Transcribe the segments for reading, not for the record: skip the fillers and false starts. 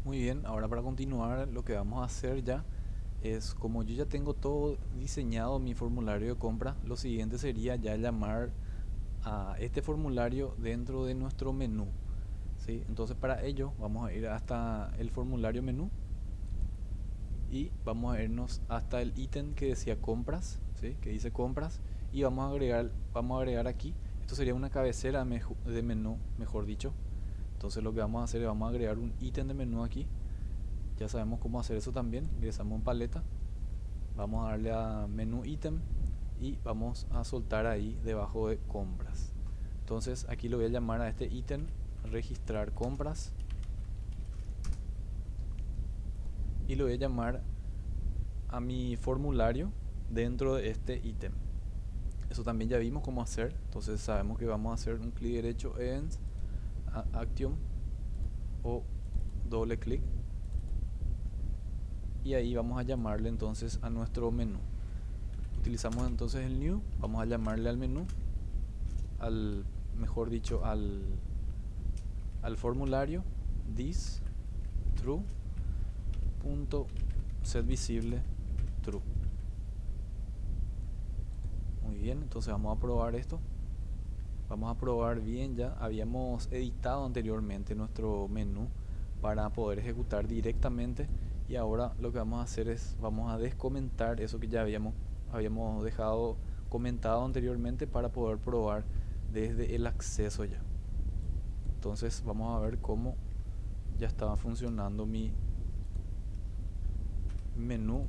Muy bien, ahora para continuar lo que vamos a hacer ya es, como yo ya tengo todo diseñado mi formulario de compra, lo siguiente sería ya llamar a este formulario dentro de nuestro menú, ¿sí? Entonces para ello vamos a ir hasta el formulario menú y vamos a irnos hasta el ítem que decía compras, ¿sí? Que dice compras, y vamos a agregar aquí, esto sería una cabecera de menú, mejor dicho. Entonces lo que vamos a hacer es vamos a agregar un ítem de menú aquí. Ya sabemos cómo hacer eso también. Ingresamos en paleta, vamos a darle a menú ítem y vamos a soltar ahí debajo de compras. Entonces aquí lo voy a llamar a este ítem registrar compras y lo voy a llamar a mi formulario dentro de este ítem. Eso también ya vimos cómo hacer. Entonces sabemos que vamos a hacer un clic derecho en action o doble clic y ahí vamos a llamarle entonces a nuestro menú. Utilizamos entonces el new, vamos a llamarle al menú, al, mejor dicho, al formulario this true punto set visible true. Muy bien, entonces vamos a probar esto. Vamos a probar bien, ya habíamos editado anteriormente nuestro menú para poder ejecutar directamente, y ahora lo que vamos a hacer es vamos a descomentar eso que ya habíamos dejado comentado anteriormente para poder probar desde el acceso ya. Entonces vamos a ver cómo ya estaba funcionando mi menú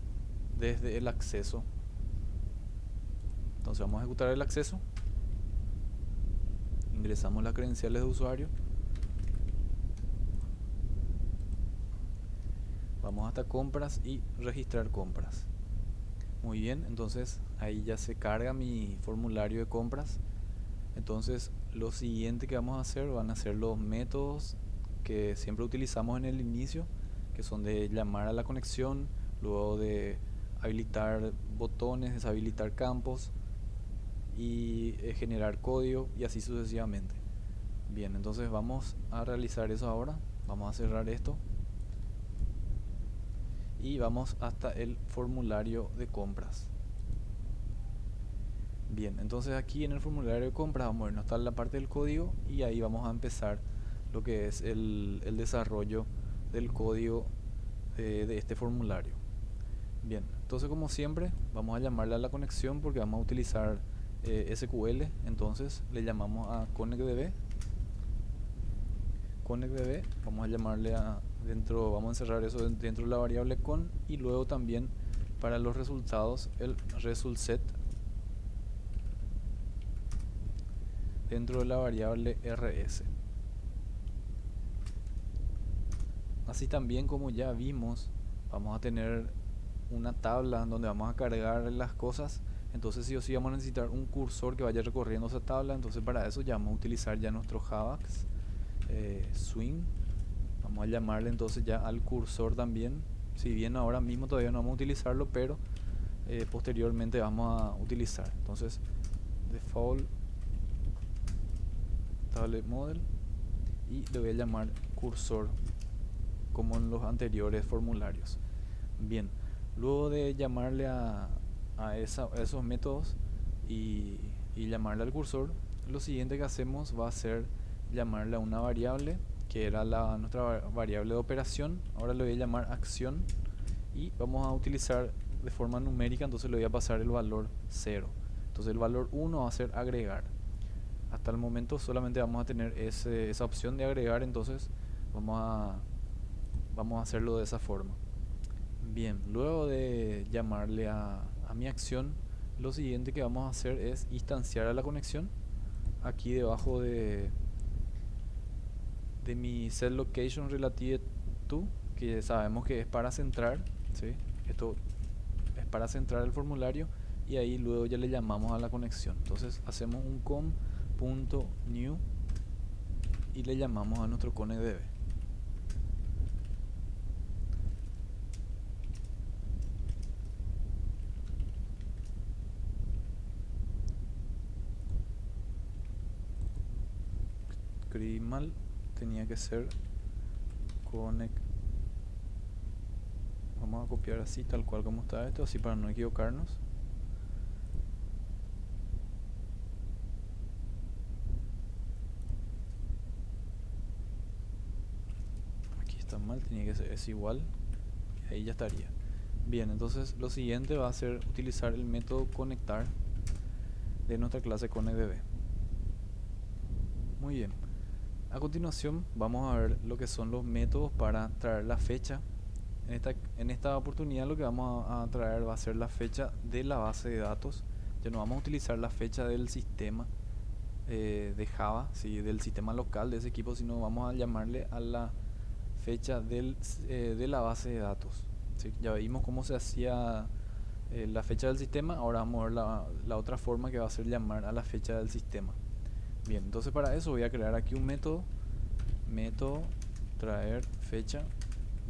desde el acceso. Entonces vamos a ejecutar el acceso, ingresamos las credenciales de usuario, vamos hasta compras y registrar compras. Muy bien, entonces ahí ya se carga mi formulario de compras. Entonces lo siguiente que vamos a hacer van a ser los métodos que siempre utilizamos en el inicio, que son de llamar a la conexión, luego de habilitar botones, deshabilitar campos y generar código y así sucesivamente. Bien, entonces vamos a realizar eso ahora. Vamos a cerrar esto y vamos hasta el formulario de compras. Bien, entonces aquí en el formulario de compras vamos a irnos hasta la parte del código y ahí vamos a empezar lo que es el desarrollo del código de este formulario. Bien, entonces como siempre vamos a llamarle a la conexión porque vamos a utilizar SQL. Entonces le llamamos a connectdb. Connectdb, vamos a llamarle a dentro, vamos a encerrar eso dentro de la variable con, y luego también para los resultados el result set dentro de la variable rs. Así también, como ya vimos, vamos a tener una tabla donde vamos a cargar las cosas. Entonces sí o sí vamos a necesitar un cursor que vaya recorriendo esa tabla. Entonces para eso ya vamos a utilizar ya nuestro Javax swing. Vamos a llamarle entonces ya al cursor también. Si bien ahora mismo todavía no vamos a utilizarlo, pero posteriormente vamos a utilizar. Entonces default tablet model y le voy a llamar cursor como en los anteriores formularios. Bien, luego de llamarle a esos métodos y llamarle al cursor, lo siguiente que hacemos va a ser llamarle a una variable que era nuestra variable de operación. Ahora le voy a llamar acción y vamos a utilizar de forma numérica, entonces le voy a pasar el valor 0. Entonces el valor 1 va a ser agregar. Hasta el momento solamente vamos a tener esa opción de agregar, entonces vamos a, vamos a hacerlo de esa forma. Bien, luego de llamarle a mi acción, lo siguiente que vamos a hacer es instanciar a la conexión aquí debajo de mi set location relative to, que sabemos que es para centrar, ¿sí? Esto es para centrar el formulario y ahí luego ya le llamamos a la conexión. Entonces hacemos un com.new y le llamamos a nuestro connectdb. Escribí mal, tenía que ser connectdb. Vamos a copiar así, tal cual como está esto, así para no equivocarnos. Aquí está mal, tiene que ser es igual. Y ahí ya estaría. Bien, entonces lo siguiente va a ser utilizar el método conectar de nuestra clase ConnectDB. Muy bien. A continuación vamos a ver lo que son los métodos para traer la fecha. En esta oportunidad lo que vamos a traer va a ser la fecha de la base de datos. Ya no vamos a utilizar la fecha del sistema de Java, ¿sí? Del sistema local de ese equipo, sino vamos a llamarle a la fecha de la base de datos, ¿sí? Ya vimos cómo se hacía la fecha del sistema, ahora vamos a ver la otra forma que va a ser llamar a la fecha del sistema. Bien, entonces para eso voy a crear aquí un método traer fecha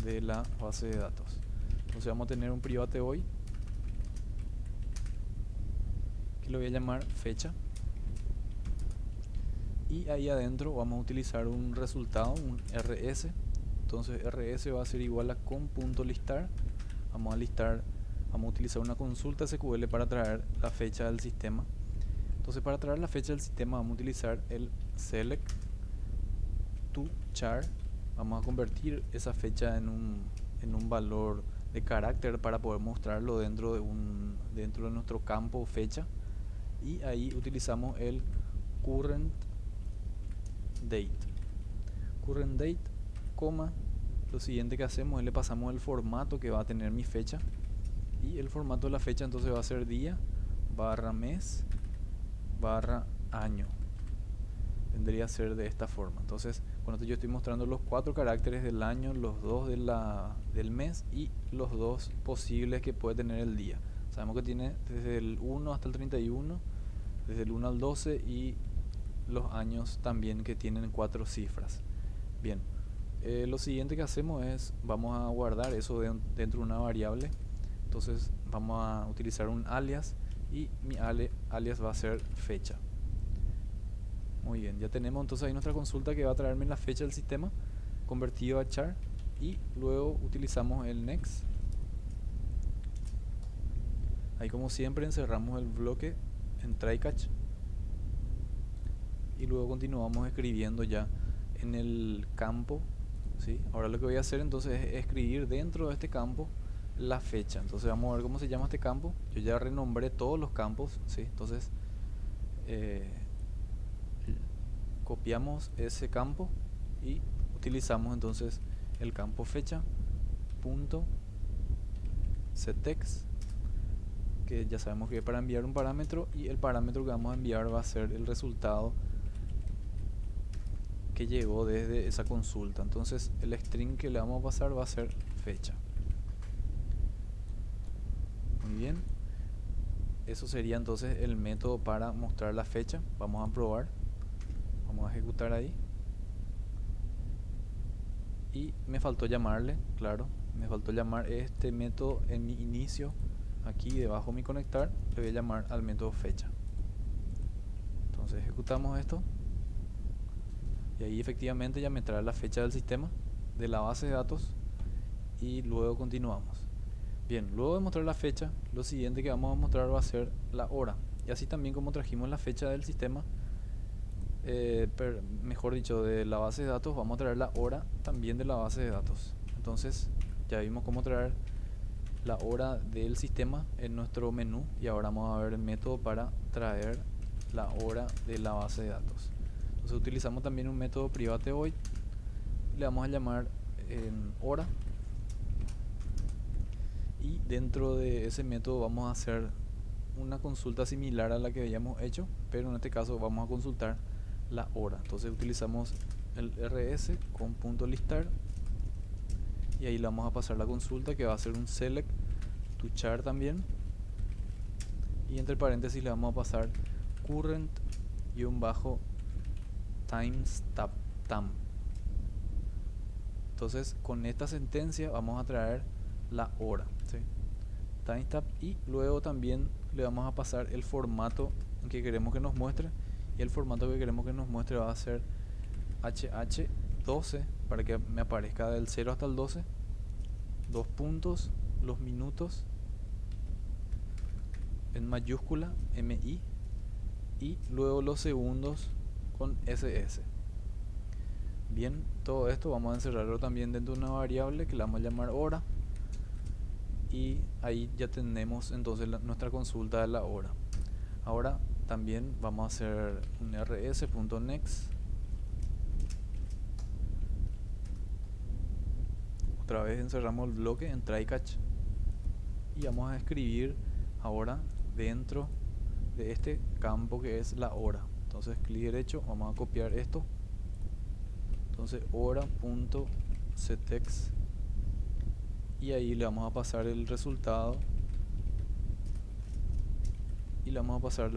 de la base de datos. Entonces vamos a tener un private void que lo voy a llamar fecha, y ahí adentro vamos a utilizar un resultado, un rs. Entonces rs va a ser igual a con.listar. Vamos a utilizar una consulta SQL para traer la fecha del sistema. Entonces para traer la fecha del sistema vamos a utilizar el select to char. Vamos a convertir esa fecha en un valor de carácter para poder mostrarlo dentro de nuestro campo fecha, y ahí utilizamos el current date, coma. Lo siguiente que hacemos es le pasamos el formato que va a tener mi fecha, y el formato de la fecha entonces va a ser día barra mes barra año. Vendría a ser de esta forma. Entonces cuando yo estoy mostrando los 4 caracteres del año, los 2 del mes y los 2 posibles que puede tener el día. Sabemos que tiene desde el 1 hasta el 31, desde el 1 al 12, y los años también que tienen 4 cifras. Bien, lo siguiente que hacemos es, vamos a guardar eso dentro de una variable. Entonces vamos a utilizar un alias, y mi alias va a ser fecha. Muy bien, ya tenemos entonces ahí nuestra consulta que va a traerme la fecha del sistema convertido a char, y luego utilizamos el next. Ahí como siempre encerramos el bloque en try catch, y luego continuamos escribiendo ya en el campo, ¿sí? Ahora lo que voy a hacer entonces es escribir dentro de este campo la fecha. Entonces vamos a ver cómo se llama este campo. Yo ya renombré todos los campos, ¿sí? Entonces copiamos ese campo y utilizamos entonces el campo fecha punto setExt, que ya sabemos que es para enviar un parámetro, y el parámetro que vamos a enviar va a ser el resultado que llegó desde esa consulta. Entonces el string que le vamos a pasar va a ser fecha. Muy bien, eso sería entonces el método para mostrar la fecha. Vamos a probar, vamos a ejecutar ahí, y me faltó llamarle, claro, me faltó llamar este método en mi inicio. Aquí debajo de mi conectar le voy a llamar al método fecha. Entonces ejecutamos esto, y ahí efectivamente ya me trae la fecha del sistema de la base de datos, y luego continuamos. Bien, luego de mostrar la fecha, lo siguiente que vamos a mostrar va a ser la hora, y así también como trajimos la fecha del sistema, mejor dicho, de la base de datos, vamos a traer la hora también de la base de datos. Entonces ya vimos cómo traer la hora del sistema en nuestro menú, y ahora vamos a ver el método para traer la hora de la base de datos. Entonces utilizamos también un método private void, le vamos a llamar hora, y dentro de ese método vamos a hacer una consulta similar a la que habíamos hecho, pero en este caso vamos a consultar la hora. Entonces utilizamos el rs con punto listar, y ahí le vamos a pasar la consulta que va a ser un select to char también, y entre paréntesis le vamos a pasar current timestamp. Entonces con esta sentencia vamos a traer la hora, ¿sí? Timestamp, y luego también le vamos a pasar el formato en que queremos que nos muestre, y el formato que queremos que nos muestre va a ser HH12 para que me aparezca del 0 hasta el 12, 2 puntos, los minutos en mayúscula, MI, y luego los segundos con SS. Bien, todo esto vamos a encerrarlo también dentro de una variable que la vamos a llamar hora, y ahí ya tenemos entonces nuestra consulta de la hora. Ahora también vamos a hacer un rs.next. Otra vez encerramos el bloque en try catch y vamos a escribir ahora dentro de este campo que es la hora. Entonces clic derecho, vamos a copiar esto. Entonces hora.setEx, y ahí le vamos a pasar el resultado y le vamos a pasar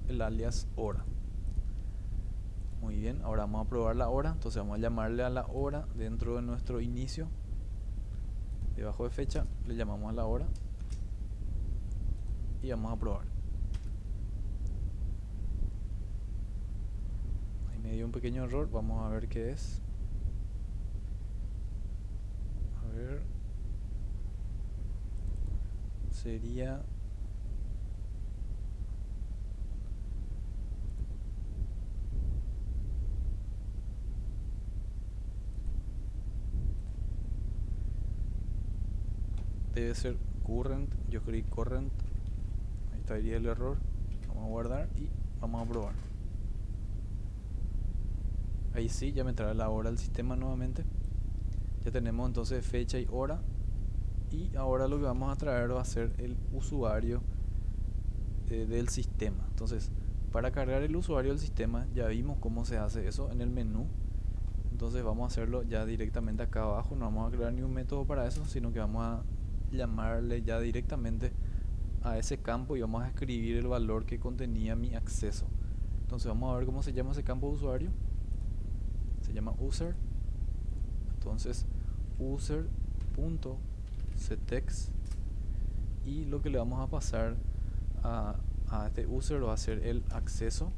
el alias hora. Muy bien, ahora vamos a probar la hora. Entonces vamos a llamarle a la hora dentro de nuestro inicio. Debajo de fecha le llamamos a la hora y vamos a probar. Ahí me dio un pequeño error, vamos a ver qué es. A ver, sería debe ser current. Yo escribí current, ahí estaría el error. Vamos a guardar y vamos a probar. Ahí sí, ya me trae la hora al sistema nuevamente. Ya tenemos entonces fecha y hora, y ahora lo que vamos a traer va a ser el usuario del sistema. Entonces, para cargar el usuario del sistema ya vimos cómo se hace eso en el menú. Entonces vamos a hacerlo ya directamente acá abajo. No vamos a crear ni un método para eso, sino que vamos a llamarle ya directamente a ese campo y vamos a escribir el valor que contenía mi acceso. Entonces vamos a ver cómo se llama ese campo de usuario. Se llama user. Entonces user.setEx, y lo que le vamos a pasar a este user va a ser el acceso.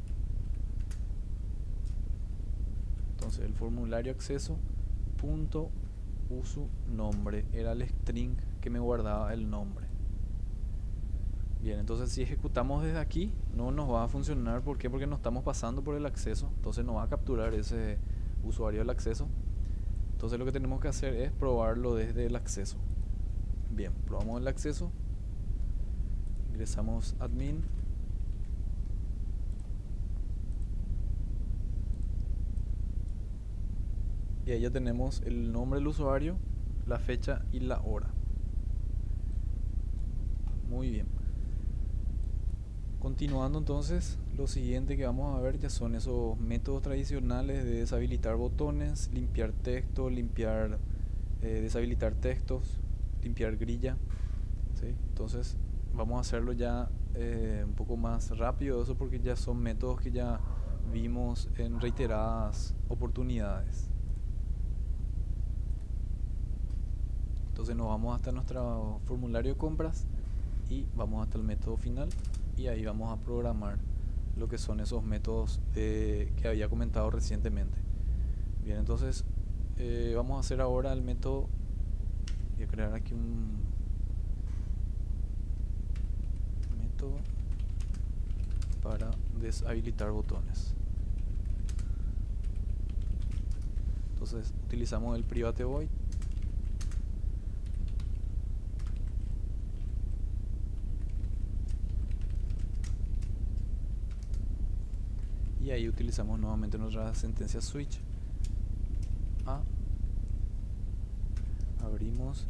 Entonces el formulario acceso punto usu nombre era el string que me guardaba el nombre. Bien, entonces si ejecutamos desde aquí no nos va a funcionar. ¿Por qué? Porque no estamos pasando por el acceso, entonces no va a capturar ese usuario del acceso. Entonces lo que tenemos que hacer es probarlo desde el acceso. Bien, probamos el acceso, ingresamos admin, y ahí ya tenemos el nombre del usuario, la fecha y la hora. Muy bien. Continuando entonces, lo siguiente que vamos a ver ya son esos métodos tradicionales de deshabilitar botones, limpiar texto, deshabilitar textos, limpiar grilla, ¿sí? Entonces vamos a hacerlo ya un poco más rápido eso, porque ya son métodos que ya vimos en reiteradas oportunidades. Entonces nos vamos hasta nuestro formulario de compras y vamos hasta el método final, y ahí vamos a programar lo que son esos métodos que había comentado recientemente. Bien, entonces vamos a hacer ahora el método. Voy a crear aquí un método para deshabilitar botones. Entonces utilizamos el private void, y ahí utilizamos nuevamente nuestra sentencia switch. Abrimos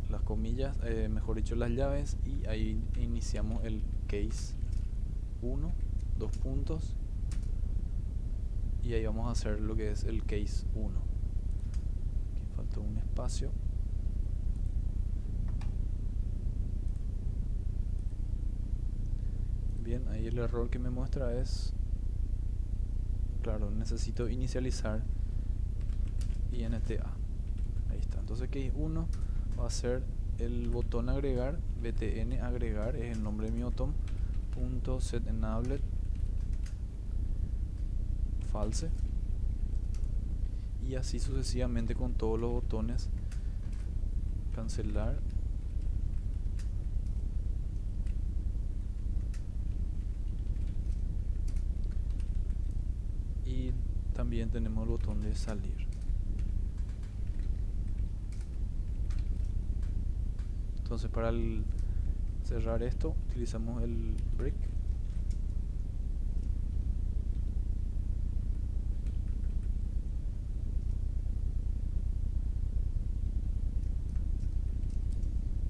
las comillas, mejor dicho las llaves, y ahí iniciamos el case 1, dos puntos, y ahí vamos a hacer lo que es el case 1. Aquí faltó un espacio. Bien, ahí el error que me muestra es, claro, necesito inicializar INTA. Ahí está. Entonces case 1 va a ser el botón agregar, btn agregar es el nombre de mi botón, punto set enabled false, y así sucesivamente con todos los botones. Cancelar. Y también tenemos el botón de salir. Entonces para cerrar esto utilizamos el brick.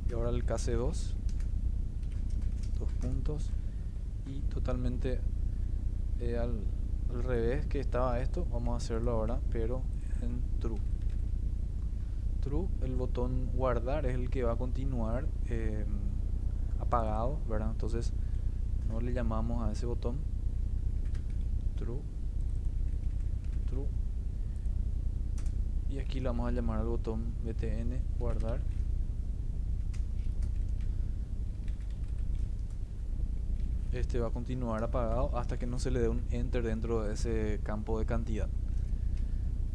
Y ahora el KC2, dos puntos, y totalmente al revés que estaba esto, vamos a hacerlo ahora, pero en true. True, el botón guardar es el que va a continuar apagado, ¿verdad? Entonces no le llamamos a ese botón. True, true. Y aquí le vamos a llamar al botón btn guardar. Este va a continuar apagado hasta que no se le dé un enter dentro de ese campo de cantidad.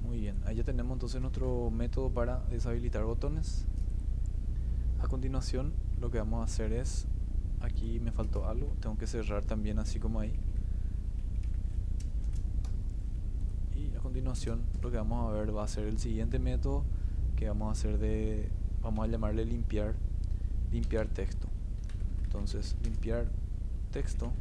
Muy bien, ahí ya tenemos entonces nuestro método para deshabilitar botones. A continuación lo que vamos a hacer es, aquí me faltó algo, tengo que cerrar también así como ahí. Y a continuación lo que vamos a ver va a ser el siguiente método que vamos a hacer vamos a llamarle limpiar texto. Entonces limpiar texto.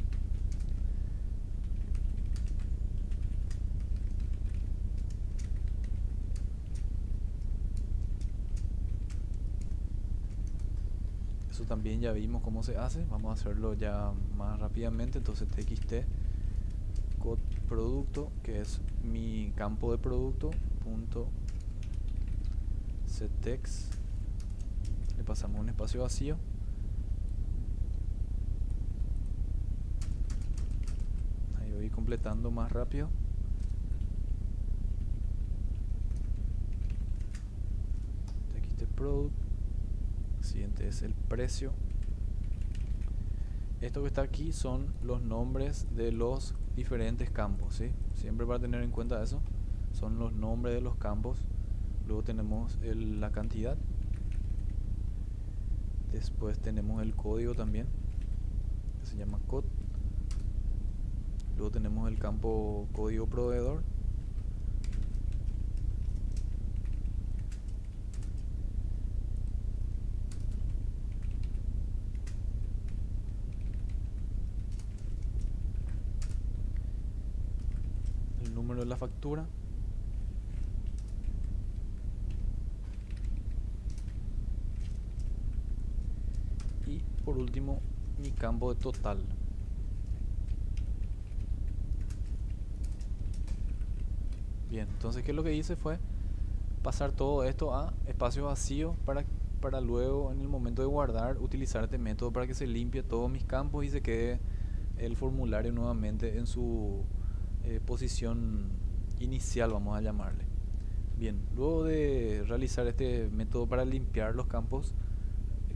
Eso también ya vimos cómo se hace, vamos a hacerlo ya más rápidamente. Entonces txt code producto, que es mi campo de producto, punto settext, le pasamos un espacio vacío. Ahí voy completando más rápido. Txt product, siguiente es el precio. Esto que está aquí son los nombres de los diferentes campos, ¿sí? Siempre para tener en cuenta eso, son los nombres de los campos. Luego tenemos la cantidad. Después tenemos el código también, que se llama code. Luego tenemos el campo código proveedor. El número de la factura. Y por último, mi campo de total. Bien, entonces ¿qué es lo que hice? Fue pasar todo esto a espacio vacío para luego en el momento de guardar utilizar este método para que se limpie todos mis campos y se quede el formulario nuevamente en su posición inicial, vamos a llamarle. Bien, luego de realizar este método para limpiar los campos,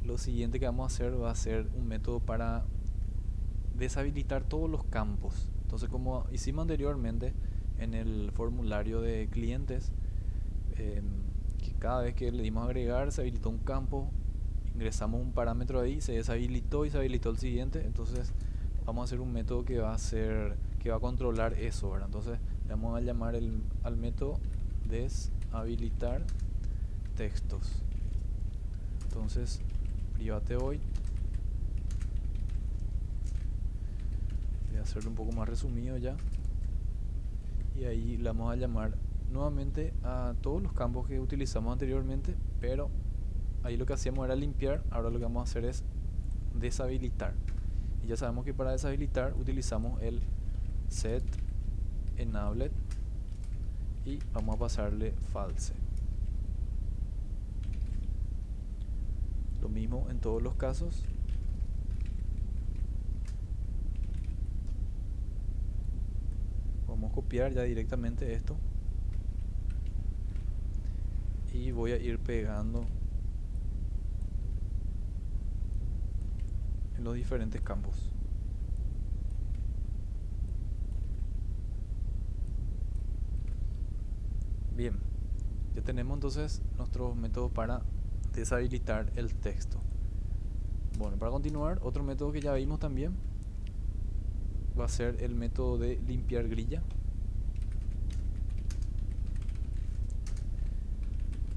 lo siguiente que vamos a hacer va a ser un método para deshabilitar todos los campos. Entonces, como hicimos anteriormente en el formulario de clientes, que cada vez que le dimos a agregar se habilitó un campo, ingresamos un parámetro ahí, se deshabilitó y se habilitó el siguiente. Entonces vamos a hacer un método que va a controlar eso, ¿verdad? Entonces le vamos a llamar al método deshabilitar textos. Entonces private void, voy a hacerlo un poco más resumido ya, y ahí le vamos a llamar nuevamente a todos los campos que utilizamos anteriormente, pero ahí lo que hacíamos era limpiar. Ahora lo que vamos a hacer es deshabilitar, y ya sabemos que para deshabilitar utilizamos el set enabled y vamos a pasarle false. Lo mismo en todos los casos. Vamos a copiar ya directamente esto y voy a ir pegando en los diferentes campos. Bien, Ya tenemos entonces nuestros métodos para deshabilitar el texto. Bueno, para continuar, otro método que ya vimos también va a ser el método de limpiar grilla.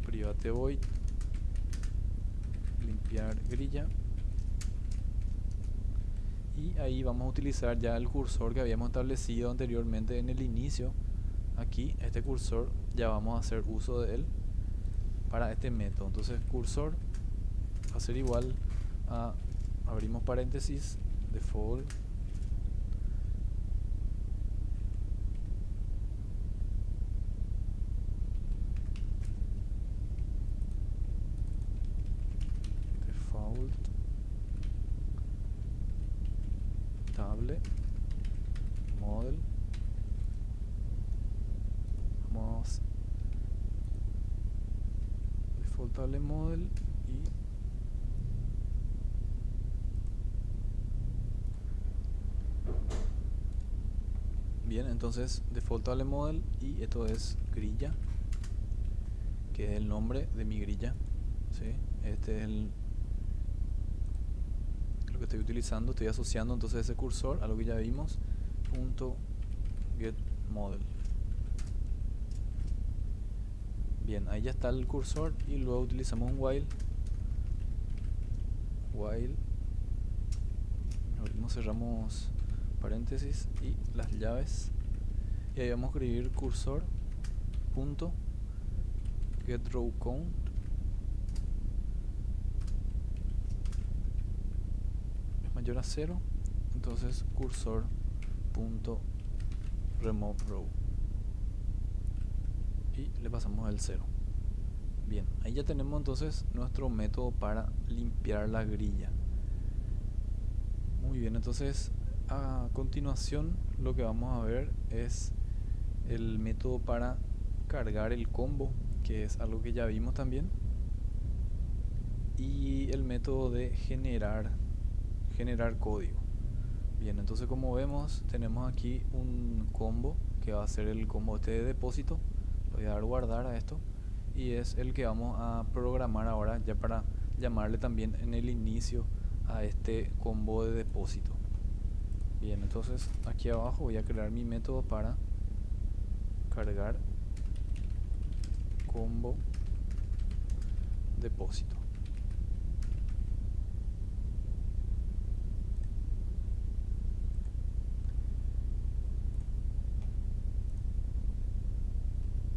Private void limpiar grilla, y ahí vamos a utilizar ya el cursor que habíamos establecido anteriormente en el inicio. Aquí este cursor ya vamos a hacer uso de él para este método. Entonces cursor va a ser igual a, abrimos paréntesis, default default table model. Vamos default table model y bien, entonces default table model, y esto es grilla, que es el nombre de mi grilla, ¿sí? Este es lo que estoy utilizando, estoy asociando entonces ese cursor a lo que ya vimos, punto get model. Bien, ahí ya está el cursor, y luego utilizamos un while, abrimos, cerramos paréntesis y las llaves, y ahí vamos a escribir cursor punto get row count es mayor a 0, entonces cursor punto remove row, y le pasamos el 0. Bien, ahí ya tenemos entonces nuestro método para limpiar la grilla. Muy bien, entonces a continuación lo que vamos a ver es el método para cargar el combo, que es algo que ya vimos también, y el método de generar código. Bien, entonces como vemos tenemos aquí un combo que va a ser el combo este de depósito. Le voy a dar guardar a esto, y es el que vamos a programar ahora ya para llamarle también en el inicio a este combo de depósito. Bien, entonces aquí abajo voy a crear mi método para cargar combo depósito.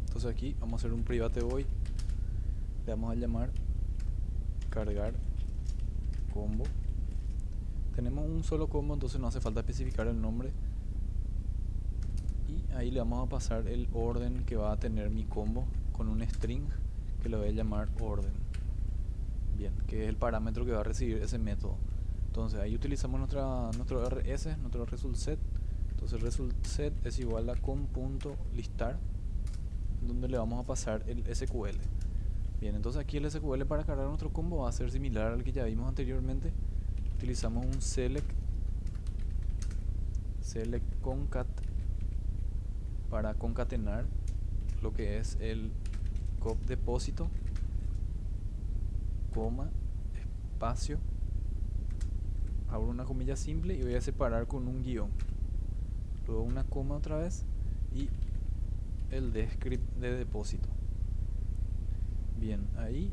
Entonces aquí vamos a hacer un private void, le vamos a llamar cargar combo. Tenemos un solo combo, entonces no hace falta especificar el nombre, y ahí le vamos a pasar el orden que va a tener mi combo con un string que le voy a llamar orden. Bien, que es el parámetro que va a recibir ese método. Entonces ahí utilizamos nuestro rs, nuestro result set. Entonces result set es igual a com.listar, donde le vamos a pasar el SQL. Bien, entonces aquí el SQL para cargar nuestro combo va a ser similar al que ya vimos anteriormente. Utilizamos un select concat para concatenar lo que es el cop depósito, coma, espacio, abro una comilla simple y voy a separar con un guión, luego una coma otra vez y el descript de depósito. Bien, ahí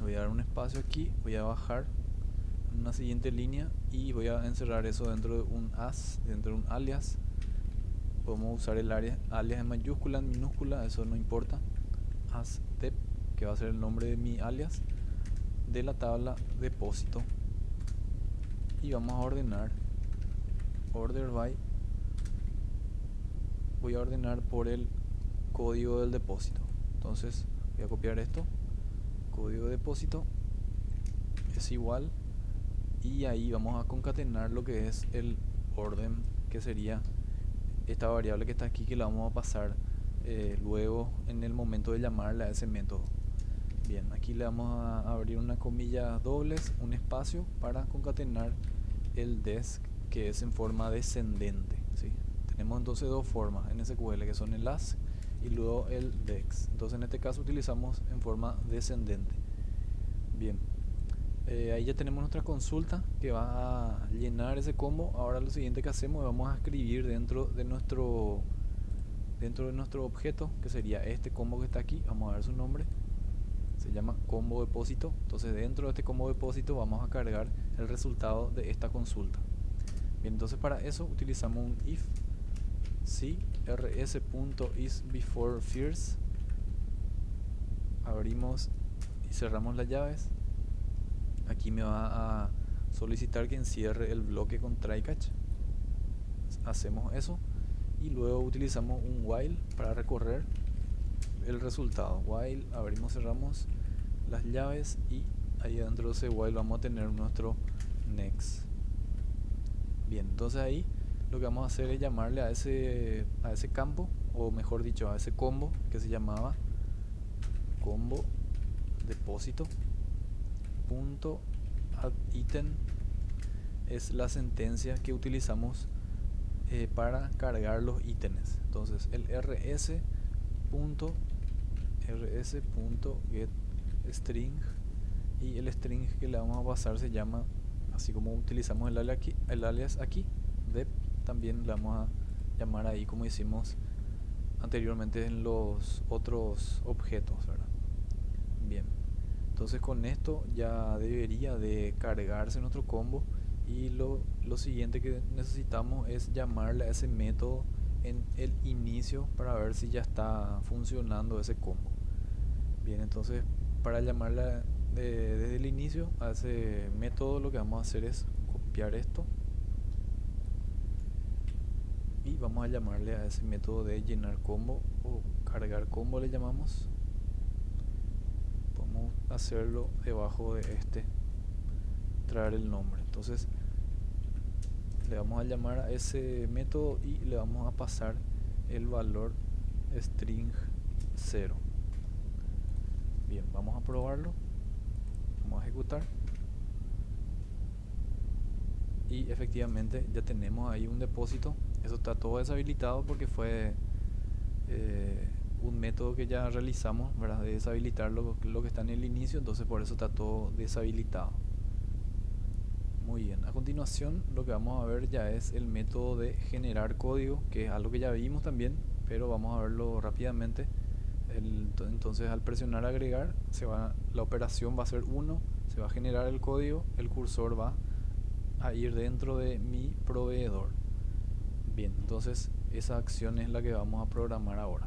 voy a dar un espacio aquí, voy a bajar en una siguiente línea y voy a encerrar eso dentro de un as, dentro de un alias. Podemos usar el alias en mayúscula, en minúscula, eso no importa. As dep, que va a ser el nombre de mi alias de la tabla depósito, y vamos a ordenar order by, voy a ordenar por el código del depósito. Entonces voy a copiar esto, código de depósito es igual, y ahí vamos a concatenar lo que es el orden, que sería esta variable que está aquí, que la vamos a pasar luego en el momento de llamarle a ese método. Bien, aquí le vamos a abrir una comilla dobles, un espacio para concatenar el desc, que es en forma descendente, ¿sí? Tenemos entonces dos formas en SQL, que son el as y luego el dex. Entonces en este caso utilizamos en forma descendente. Bien, ahí ya tenemos nuestra consulta que va a llenar ese combo. Ahora lo siguiente que hacemos es vamos a escribir dentro de nuestro objeto, que sería este combo que está aquí. Vamos a ver su nombre, se llama combo depósito. Entonces dentro de este combo depósito vamos a cargar el resultado de esta consulta. Bien, entonces para eso utilizamos un if si rs.isBeforeFirst. Abrimos y cerramos las llaves. Aquí me va a solicitar que encierre el bloque con try catch. Hacemos eso y luego utilizamos un while para recorrer el resultado. While, abrimos, cerramos las llaves y ahí dentro de ese while vamos a tener nuestro next. Bien, entonces ahí lo que vamos a hacer es llamarle a ese campo, o mejor dicho a ese combo que se llamaba combo depósito punto add item. Es la sentencia que utilizamos para cargar los ítems. Entonces el rs.getString, y el string que le vamos a pasar se llama, así como utilizamos el alias aquí, dep, también le vamos a llamar ahí como hicimos anteriormente en los otros objetos, ¿verdad? Bien, entonces con esto ya debería de cargarse nuestro combo, y lo siguiente que necesitamos es llamarle a ese método en el inicio para ver si ya está funcionando ese combo. Bien, entonces para llamarle desde el inicio a ese método, lo que vamos a hacer es copiar esto y vamos a llamarle a ese método de llenar combo o cargar combo, le llamamos. Podemos hacerlo debajo de este, traer el nombre. Entonces le vamos a llamar a ese método y le vamos a pasar el valor string 0. Bien, vamos a probarlo, vamos a ejecutar y efectivamente ya tenemos ahí un depósito. Eso está todo deshabilitado porque fue un método que ya realizamos, ¿verdad? De deshabilitar lo que está en el inicio, entonces por eso está todo deshabilitado. Muy bien, a continuación lo que vamos a ver ya es el método de generar código, que es algo que ya vimos también, pero vamos a verlo rápidamente. Entonces al presionar agregar, la operación va a ser 1, se va a generar el código, el cursor va a ir dentro de mi proveedor. Bien, entonces esa acción es la que vamos a programar ahora.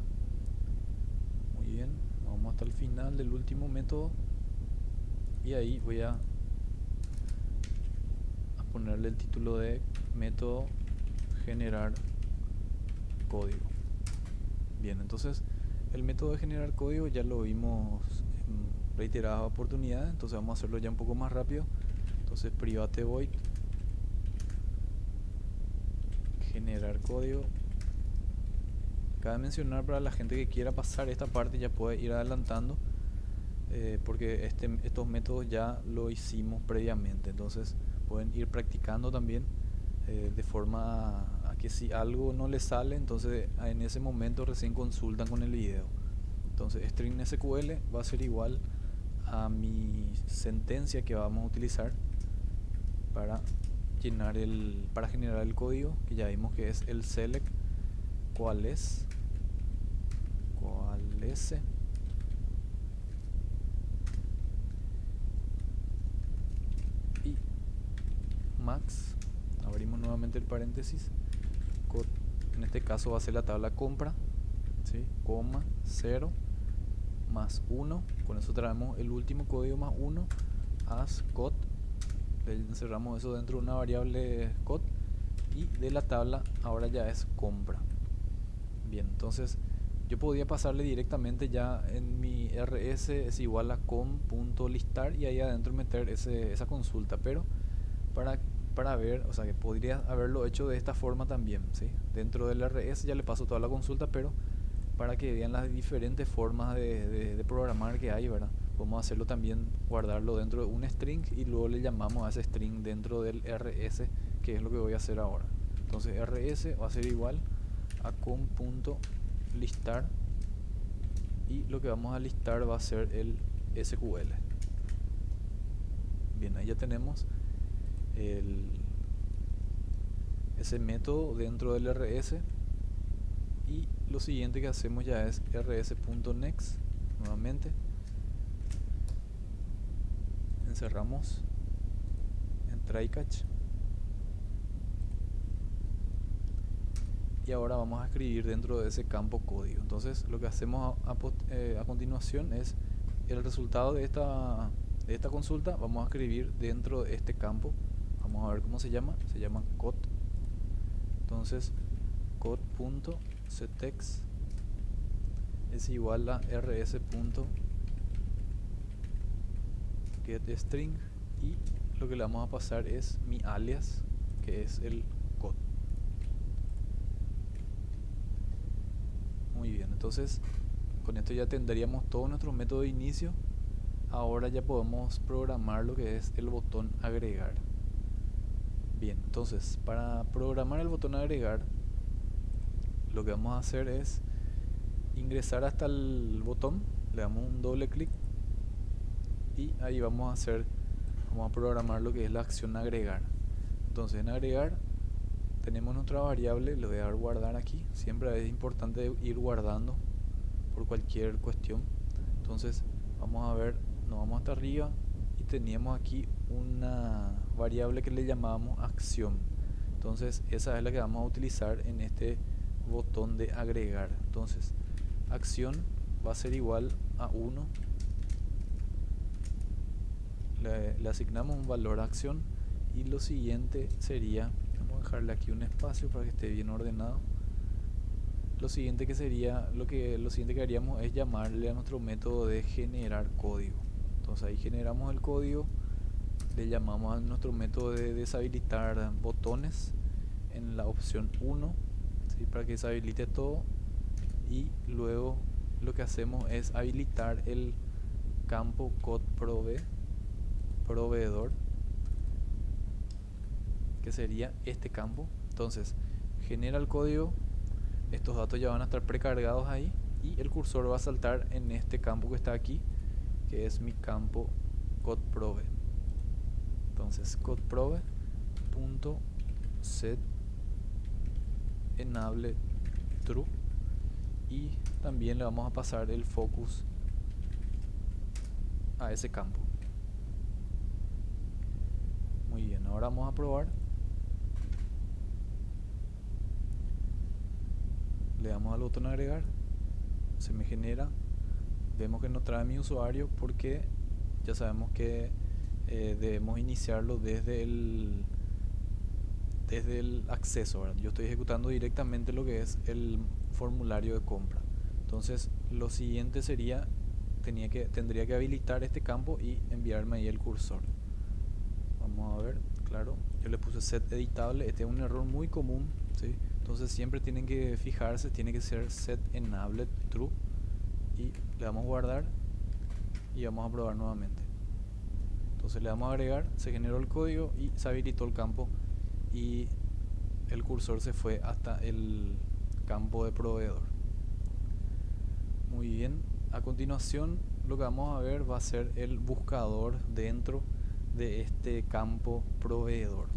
Muy bien, vamos hasta el final del último método y ahí voy a ponerle el título de método generar código. Bien, entonces el método de generar código ya lo vimos en reiteradas oportunidades, entonces vamos a hacerlo ya un poco más rápido. Entonces private void generar código. Cabe mencionar, para la gente que quiera pasar esta parte ya puede ir adelantando, porque estos métodos ya lo hicimos previamente, entonces pueden ir practicando también, de forma a que si algo no les sale, entonces en ese momento recién consultan con el video. Entonces string SQL va a ser igual a mi sentencia que vamos a utilizar para generar el código, que ya vimos que es el select cuál es y max, abrimos nuevamente el paréntesis, en este caso va a ser la tabla compra, ¿sí? Coma 0 más 1, con eso traemos el último código más 1, as code, encerramos eso dentro de una variable code, y de la tabla ahora ya es compra. Bien, entonces yo podía pasarle directamente ya en mi rs es igual a com.listar y ahí adentro meter esa consulta, pero para ver, o sea que podría haberlo hecho de esta forma también, ¿sí? Dentro del rs ya le paso toda la consulta, pero para que vean las diferentes formas de programar que hay, ¿verdad? Podemos hacerlo también, guardarlo dentro de un string y luego le llamamos a ese string dentro del rs, que es lo que voy a hacer ahora. Entonces rs va a ser igual a com.listar y lo que vamos a listar va a ser el SQL. Bien, ahí ya tenemos ese método dentro del RS, y lo siguiente que hacemos ya es rs.next. Nuevamente encerramos en try catch y ahora vamos a escribir dentro de ese campo código. Entonces lo que hacemos a continuación es el resultado de esta consulta. Vamos a escribir dentro de este campo. Vamos a ver cómo se llama code. Entonces code.setEx es igual a rs.getString, y lo que le vamos a pasar es mi alias, que es el code. Muy bien, entonces con esto ya tendríamos todo nuestro método de inicio. Ahora ya podemos programar lo que es el botón agregar. Bien, entonces para programar el botón agregar, lo que vamos a hacer es ingresar hasta el botón, le damos un doble clic y ahí vamos a programar lo que es la acción agregar. Entonces en agregar tenemos nuestra variable, le voy a dar guardar aquí. Siempre es importante ir guardando por cualquier cuestión. Entonces vamos a ver, nos vamos hasta arriba y teníamos aquí una variable que le llamamos acción. Entonces esa es la que vamos a utilizar en este botón de agregar. Entonces acción va a ser igual a 1. Le asignamos un valor a acción, y lo siguiente sería, vamos a dejarle aquí un espacio para que esté bien ordenado. Lo siguiente que haríamos es llamarle a nuestro método de generar código. Entonces ahí generamos el código, le llamamos a nuestro método de deshabilitar botones en la opción 1, ¿sí? Para que deshabilite todo, y luego lo que hacemos es habilitar el campo proveedor, que sería este campo. Entonces genera el código, estos datos ya van a estar precargados ahí, y el cursor va a saltar en este campo que está aquí, que es mi campo codeProve. Entonces codeProve.set enable true, y también le vamos a pasar el focus a ese campo. Muy bien, ahora vamos a probar. Le damos al botón agregar, se me genera, vemos que no trae mi usuario porque ya sabemos que debemos iniciarlo desde el acceso, ¿verdad? Yo estoy ejecutando directamente lo que es el formulario de compra. Entonces lo siguiente sería, tendría que habilitar este campo y enviarme ahí el cursor. Vamos a ver, claro, yo le puse set editable. Este es un error muy común, ¿sí? Entonces siempre tienen que fijarse, tiene que ser set enabled true, y le damos a guardar y vamos a probar nuevamente. Entonces le damos a agregar, se generó el código y se habilitó el campo, y el cursor se fue hasta el campo de proveedor. Muy bien, a continuación lo que vamos a ver va a ser el buscador dentro de este campo proveedor.